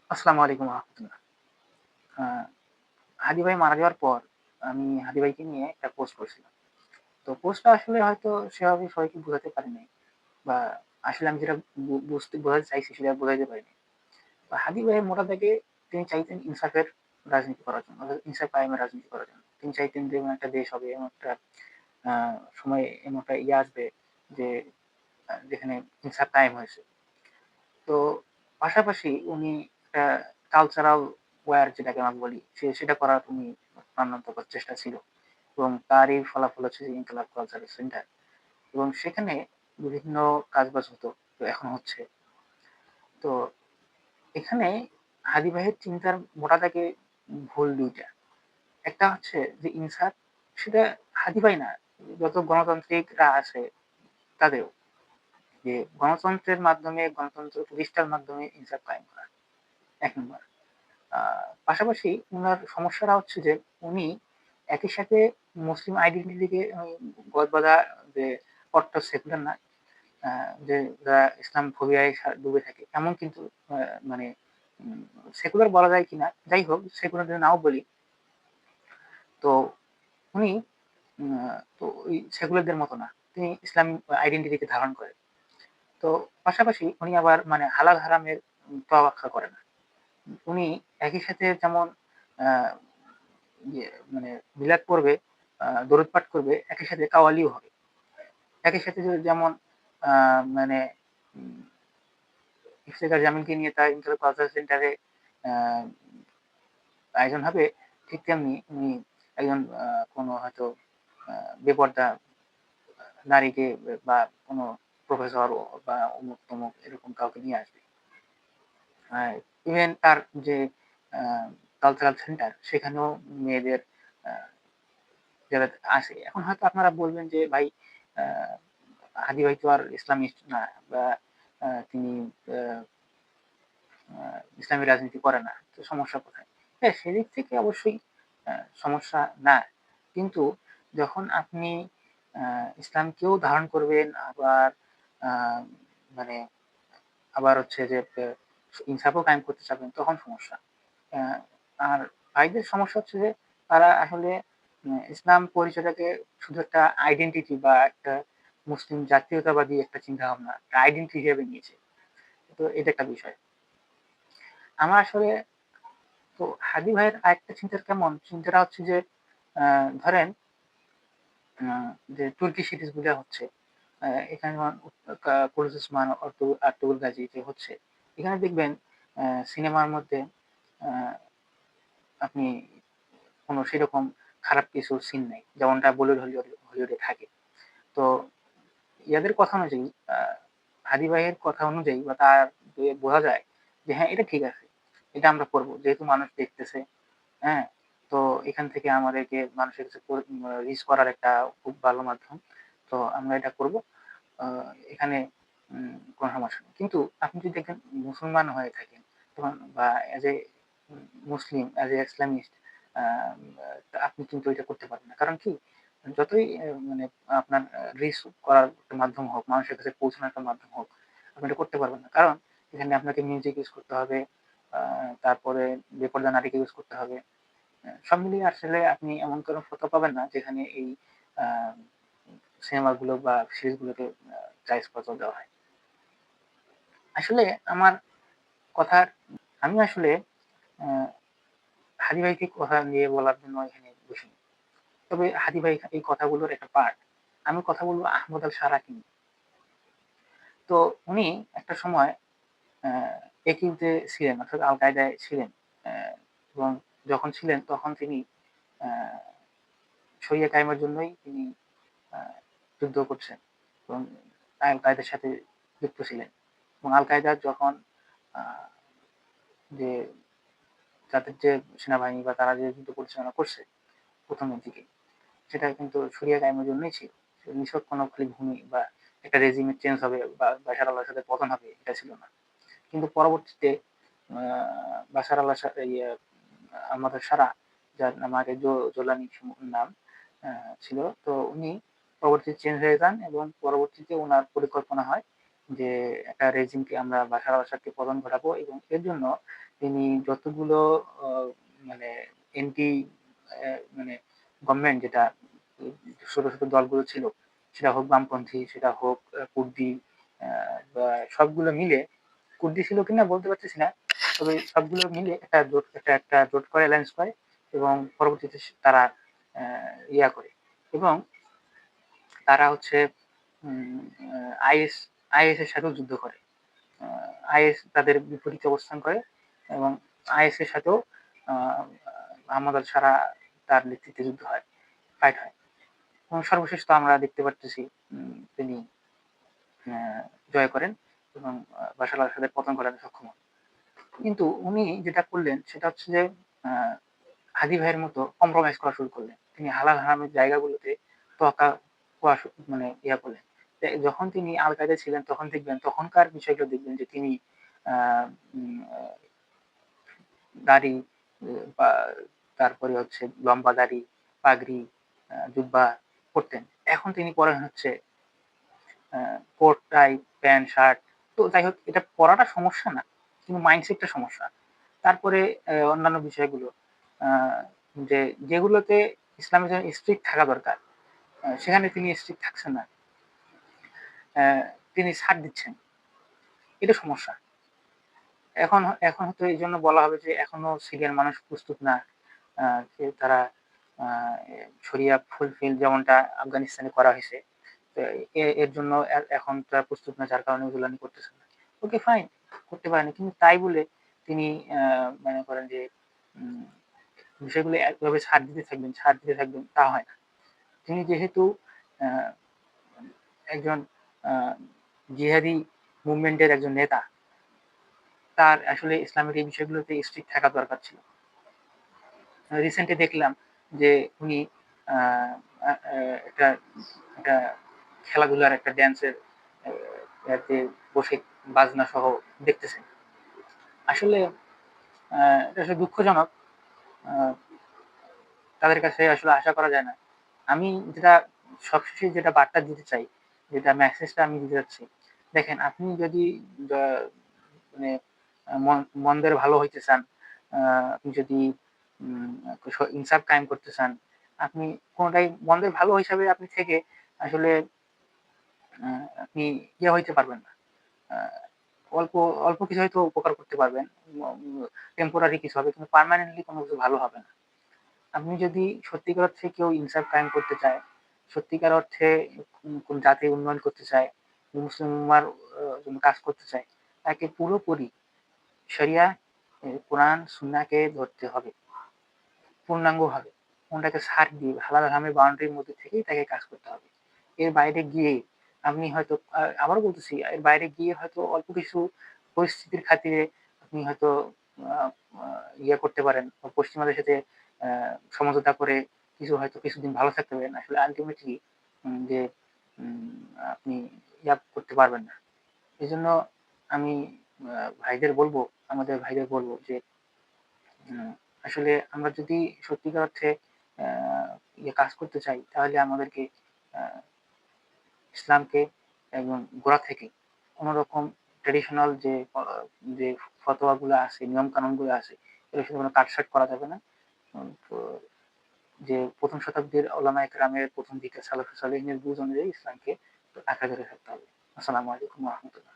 আসসালামু আলাইকুম রহমতুল্লাহ। আ হাদি ভাই মারা যাওয়ার পর আমি হাদি ভাইকে নিয়ে একটা পোস্ট করছিলাম। তো পোস্টটা আসলে হয়তো সেভাবে সবাইকে বোঝাতে পারি নাই বা আসলে আমি যেটা বোঝাতে চাইছি সেটা বোঝাইতে পারিনি। হাদি ভাই মোটা দাগে তিনি চাইতেন ইনসাফের রাজনীতি করার জন্য, অর্থাৎ ইনসাফ কায়েমের রাজনীতি করার জন্য। তিনি চাইতেন যে এমন একটা দেশ হবে, এমন একটা আ সময়, এমন একটা ইয়ে আসবে যে যেখানে ইনসাফ কায়েম হয়েছে। তো পাশাপাশি উনি একটা কালচারাল ওয়্যার যেটাকে আমরা বলি, সেটা করার উনি প্রাণান্তকর চেষ্টা ছিল। এবং তারই ফলাফল হচ্ছে যে ইনকিলাব কালচারাল সেন্টার। এবং সেখানে বিভিন্ন কাজবাজ হতো, তো এখন হচ্ছে। তো এখানে হাদী ভাইয়ের চিন্তার মোটা দাগে ভুল ২ টা। একটা হচ্ছে যে ইনসাফ, সেটা হাদী ভাই না, যত গণতান্ত্রিকরা আছে তাদেরও। যে গণতন্ত্রের মাধ্যমে, গণতন্ত্র প্রতিষ্ঠার মাধ্যমে ইনসাফ কায়েম করা। ১ নম্বর। আ পাশাপাশি উনার সমস্যাটা হচ্ছে যে উনি একই সাথে মুসলিম আইডেন্টিটিকে গদবাঁধা, যে কট্টর সেকুলার না, আ যে যারা ইসলাম ফোবিয়ায় ডুবে থাকে এমন কিন্তু আ মানে উম সেকুলার বলা যায় কিনা? যাই হোক, সেকুলার যদি নাও বলি, তো উনি তো ওই সেকুলারদের মতো না। তিনি ইসলাম আইডেন্টিটিকে ধারণ করেন। তো পাশাপাশি উনি আবার হালাল হারামের তোয়াক্কা করে না। উনি একই সাথে যেমন আ ইয়ে মিলাদ পড়বে, দরুদ পাঠ করবে, একই সাথে কাওয়ালিও হবে। একই সাথে যেমন আ মানে উম ইফতেখার জামিলকে নিয়ে তার ইন্টার কালচারাল সেন্টারে আ আয়োজন হবে, ঠিক তেমনি উনি একজন কোনো হয়তো আ বেপরদা নারীকে বা কোনো প্রফেসর বা অমুক-তমুক এরকম কাউকে নিয়ে আসবে। আর ইভেন তার যে আ কালচারাল সেন্টার, সেখানেও মেয়েদের আ যারা আসে। এখন হয়তো আপনারা বলবেন যে, "ভাই, আ হাদী ভাই তো আর ইসলামিস্ট না, বা তিনি আ আ ইসলামী রাজনীতি করে না। তো সমস্যা কোথায়?" হ্যাঁ, সেদিক থেকে অবশ্যই আ সমস্যা না। কিন্তু যখন আপনি আ ইসলামকেও ধারণ করবেন, আবার আ মানে আবার হচ্ছে যে ইনসাফও কায়েম করতে চাবেন, তখন সমস্যা। আ আর ভাইদের সমস্যা হচ্ছে যে তারা আসলে ইসলাম পরিচয়টাকে শুধু একটা আইডেন্টিটি বা একটা মুসলিম জাতীয়তাবাদী একটা চিন্তাভাবনা, একটা আইডেন্টিটি হিসেবে নিয়েছে। তো এটা একটা বিষয়। আমার আসলে, তো হাদী ভাইয়ের আরেকটা চিন্তার কেমন, চিন্তাটা হচ্ছে যে আ ধরেন আ যে তুর্কি সিরিজ গুলা হচ্ছে, এখানে যেমন কুলুস ওসমান, আর্তুগরুল গাজী যে হচ্ছে, এখানে দেখবেন সিনেমার মধ্যে আ আপনি কোন সেরকম খারাপ কিছু সিন নাই। যেমনটা বলিউড, হলিউডে থাকে। তো ইয়াদের কথা অনুযায়ী, হাদী ভাইয়ের কথা অনুযায়ী বা তার বোঝা যায় যে হ্যাঁ, এটা ঠিক আছে। এটা আমরা করব। যেহেতু মানুষ দেখতেছে, হ্যাঁ? তো এখান থেকে আমাদেরকে মানুষের কাছে রিচ করার একটা খুব ভালো মাধ্যম। তো আমরা এটা করব। আ এখানে কোন সমস্যা নেই। কিন্তু আপনি যদি দেখেন মুসলমান হয়ে থাকেন, তখন বা as a Muslim, as a Islamist, আ আপনি কিন্তু এটা করতে পারবেন না। কারণ কি? যতই আপনার রিচ করার একটা মাধ্যম হোক, মানুষের কাছে পৌঁছানোর একটা মাধ্যম হোক, আপনি এটা করতে পারবেন না। কারণ এখানে আপনাকে মিউজিক ইউজ করতে হবে, আ তারপরে বেপরদা নারীকে ইউজ করতে হবে। সব মিলিয়ে আসলে আপনি এমন কোনো কোথাও পাবেন না যেখানে এই আ সিনেমাগুলো বা সিরিজগুলোকে জায়েজ পাওয়া দেওয়া হয়। আসলে আমার কথার আমি আসলে আ হাদী ভাইকে কথা নিয়ে বলার জন্য এখানে বসিনি। তবে হাদী ভাই এই কথাগুলোর একটা পার্ট। আমি কথা বলব আহমদ আল শারাকি নিয়ে। তো উনি একটা সময় আ একিউতে ছিলেন, অর্থাৎ আল কায়দায় ছিলেন। অ্যা এবং যখন ছিলেন তখন তিনি আ শরিয়া কায়েমের জন্যই তিনি আ যুদ্ধ করছেন এবং আল কায়দার সাথে যুক্ত ছিলেন। এবং আল কায়দার যখন আ যে তাদের যে সেনাবাহিনী বা তারা যে যুদ্ধ পরিচালনা করছে ১ম এর দিকে, সেটা কিন্তু শরিয়া কায়েমের জন্যই ছিল। নিছক কোনো খালি ভূমি বা একটা রেজিমের চেঞ্জ হবে বা বাশার আল আসাদের পতন হবে, এটা ছিল না। কিন্তু পরবর্তীতে আ বাশার আল আসাদ আমাদের সারা, যার নাম আগে জোলানি নাম ছিল। তো উনি পরবর্তীতে চেঞ্জ হয়ে যান এবং পরবর্তীতে উনার পরিকল্পনা হয় যে একটা রেজিমকে আমরা বাশার আল আসাদকে পতন ঘটাবো, এবং এর জন্য তিনি যতগুলো মানে এন্টি মানে গভর্নমেন্ট যেটা ছোট ছোট দলগুলো ছিল, সেটা হোক বামপন্থী, সেটা হোক কুর্দি, বা সবগুলো মিলে, কুর্দি ছিল কিনা বলতে পারতেছি না, তবে সবগুলো মিলে একটা জোট করে, অ্যালায়েন্স করে, এবং পরবর্তীতে তারা ইয়া করে, এবং তারা হচ্ছে আইএস আইএস এর সাথেও যুদ্ধ করে। আইএস তাদের বিপরীতে অবস্থান করে, এবং আইএস এর সাথেও আহমদ আল সারা তার নেতৃত্বে যুদ্ধ হয়, ফাইট হয়, এবং সর্বশেষ তো আমরা দেখতে পারতেছি তিনি জয় করেন এবং বাশার আল আসাদের পতন ঘটাতে সক্ষম হন। কিন্তু উনি যেটা করলেন সেটা হচ্ছে যে আহ, হাদি ভাইয়ের মতো কম্প্রোমাইজ করা শুরু করলেন। তিনি হালাল হারামের জায়গাগুলোতে তোয়াক্কা হওয়া মানে ইয়া করলেন। যখন তিনি আল কায়দায় ছিলেন তখন দেখবেন, তখনকার বিষয়গুলো দেখবেন যে তিনি আহ উম, আহ, দাড়ি, বা তারপরে হচ্ছে লম্বা দাড়ি, পাগড়ি, জুব্বা পরতেন। এখন তিনি পরেন হচ্ছে কোট টাই, প্যান্ট শার্ট। তো যাই হোক, এটা পরাটা সমস্যা না, কিন্তু মাইন্ডসেটটা সমস্যা। তারপরে অন্যান্য বিষয়গুলো, আহ, যে যেগুলোতে ইসলামের জন্য স্ট্রিক্ট থাকা দরকার, সেখানে তিনি স্ট্রিক্ট থাকছেন না, আহ, তিনি ছাড় দিচ্ছেন, এটা সমস্যা। এখন এখন হয়তো এই জন্য বলা হবে যে এখনো সিরিয়ার মানুষ প্রস্তুত না, যে তারা শরিয়া ফুলফিল যেমনটা আফগানিস্তানে করা হয়েছে, তো এর জন্য এখন তারা প্রস্তুত না, যার কারণে ওগুলো করতেছে না। ওকে, ফাইন, করতে পারেনি, কিন্তু তাই বলে তিনি মনে করেন যে উম, বিষয়গুলো একভাবে ছাড় দিতে থাকবেন, তা হয় না। তিনি যেহেতু আহ, একজন আহ, জিহাদি মুভমেন্টের একজন নেতা, তার আসলে ইসলামের এই বিষয়গুলোতে স্ট্রিক্ট থাকা দরকার ছিল। রিসেন্টলি দেখলাম যে উনি আহ, একটা একটা খেলাধুলার একটা ড্যান্সের বসে বাজনা সহ দেখতেছেন। আসলে এটা আসলে দুঃখজনক। আহ, তাদের কাছে আসলে আশা করা যায় না। আমি যেটা সবশেষে যেটা বার্তা দিতে চাই, যেটা মেসেজটা আমি দিতে চাচ্ছি, দেখেন, আপনি যদি মানে মন্দের ভালো হইতে চান, আপনি যদি উম, ইনসাফ কায়েম করতে চান, আপনি কোনটাই মন্দের ভালো হিসাবে আপনি থেকে আসলে আপনি ইয়ে হইতে পারবেন না। আহ, অল্প অল্প কিছু হয়তো উপকার করতে পারবেন, টেম্পোরারি কিছু হবে, কিন্তু পার্মানেন্টলি কোনো কিছু ভালো হবে না। আপনি যদি সত্যিকার অর্থে কেউ ইনসাফ কায়েম করতে চায়, সত্যিকার অর্থে কোন জাতির উন্নয়ন করতে চায়, মুসলিম উম্মার জন্য কাজ করতে চায়, তাকে পুরোপুরি শরিয়া, কোরআন সুন্নাহকে ধরতে হবে পূর্ণাঙ্গভাবে। কোনটাকে ছাড় দিয়ে হালাল হারামের বাউন্ডারির মধ্যে থেকেই তাকে কাজ করতে হবে। এর বাইরে গিয়ে আপনি হয়তো, আবারও বলতেছি, এর বাইরে গিয়ে হয়তো অল্প কিছু পরিস্থিতির খাতিরে আপনি হয়তো ইয়ে করতে পারেন, পশ্চিমাদের সাথে সমঝোতা করে কিছু হয়তো কিছুদিন ভালো থাকতে পারেন। আসলে আলটিমেটলি যে উম, আপনি ইয়া করতে পারবেন না। এই জন্য আমি ভাইদের বলবো, আমাদের ভাইদের বলবো যে উম, আসলে আমরা যদি সত্যিকার অর্থে আহ, কাজ করতে চাই, তাহলে আমাদেরকে আহ, ইসলামকে এবং গোড়া থেকে কোনোরকম ট্রেডিশনাল যে ফতোয়া গুলো আছে, নিয়ম কানুন গুলো আছে, এগুলোর সাথে কোনো কাটছাট করা যাবে না। তো যে প্রথম শতাব্দীর ওলামায়ে কেরামের প্রথম দিকে সালাফে সালেহিনের বুঝ অনুযায়ী ইসলামকে আঁকড়ে ধরে থাকতে হবে। আসসালামু আলাইকুম ওয়া রাহমাতুল্লাহ।